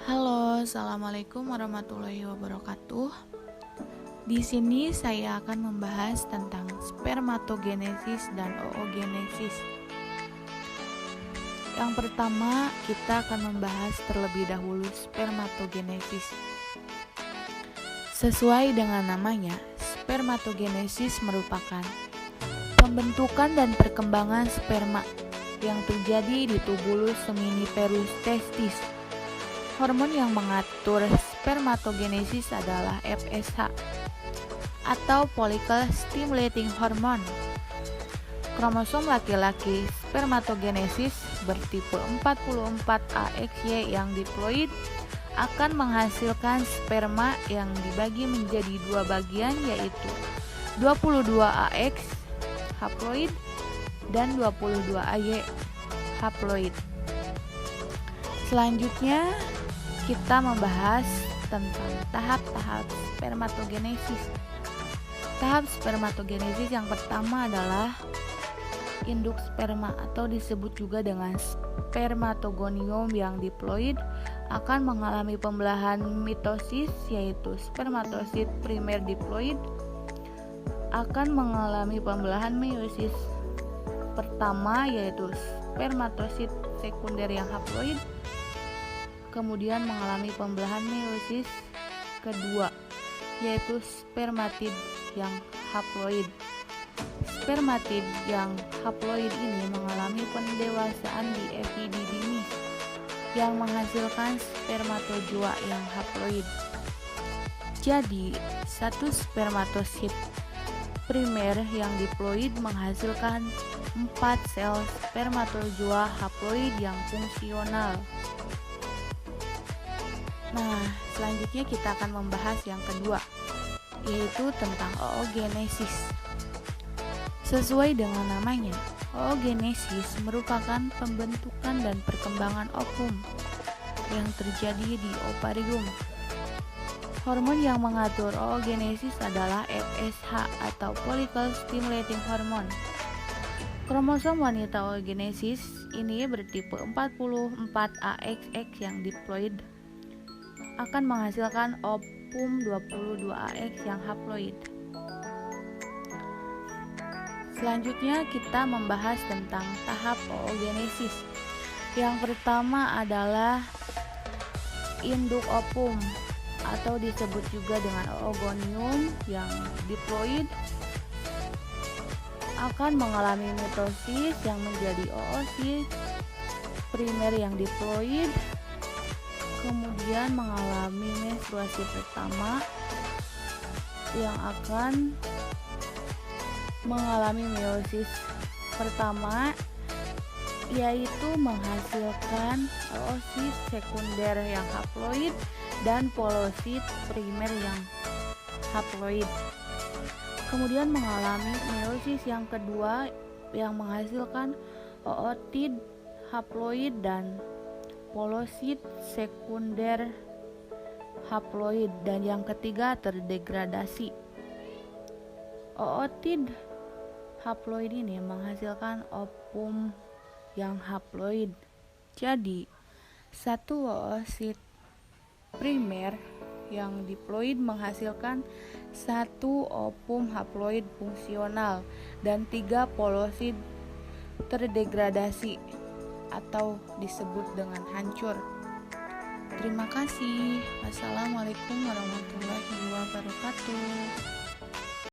Halo, assalamualaikum warahmatullahi wabarakatuh. Di sini saya akan membahas tentang spermatogenesis dan oogenesis. Yang pertama, kita akan membahas terlebih dahulu spermatogenesis. Sesuai dengan namanya, spermatogenesis merupakan pembentukan dan perkembangan sperma yang terjadi di tubulus seminiferus testis. Hormon yang mengatur spermatogenesis adalah FSH atau follicle stimulating hormone. Kromosom laki-laki spermatogenesis bertipe 44AXY yang diploid akan menghasilkan sperma yang dibagi menjadi dua bagian, yaitu 22AX haploid dan 22AY haploid. Selanjutnya kita membahas tentang tahap-tahap spermatogenesis. Tahap spermatogenesis yang pertama adalah induk sperma atau disebut juga dengan spermatogonium yang diploid akan mengalami pembelahan mitosis, yaitu spermatosit primer diploid akan mengalami pembelahan meiosis pertama, yaitu spermatosit sekunder yang haploid kemudian mengalami pembelahan meiosis kedua, yaitu spermatid yang haploid. Spermatid yang haploid ini mengalami pendewasaan di epididymis yang menghasilkan spermatozoa yang haploid. Jadi, satu spermatosit primer yang diploid menghasilkan 4 sel spermatozoa haploid yang fungsional. Nah, selanjutnya kita akan membahas yang kedua, yaitu tentang oogenesis. Sesuai dengan namanya, oogenesis merupakan pembentukan dan perkembangan ovum yang terjadi di ovarium. Hormon yang mengatur oogenesis adalah FSH atau follicle stimulating hormone. Kromosom wanita oogenesis ini bertipe 44AXX yang diploid akan menghasilkan ovum 22AX yang haploid. Selanjutnya kita membahas tentang tahap oogenesis. Yang pertama adalah induk ovum atau disebut juga dengan oogonium yang diploid akan mengalami mitosis yang menjadi oosit primer yang diploid kemudian mengalami menstruasi pertama yang akan mengalami meiosis pertama, yaitu menghasilkan oosit sekunder yang haploid dan polosit primer yang haploid. Kemudian mengalami meiosis yang kedua yang menghasilkan ootid haploid dan polosit sekunder haploid, dan yang ketiga terdegradasi. Ootid haploid ini menghasilkan ovum yang haploid. Jadi, satu oosit primer yang diploid menghasilkan satu ovum haploid fungsional dan 3 polosit terdegradasi atau disebut dengan hancur. Terima kasih. Wassalamualaikum warahmatullahi wabarakatuh.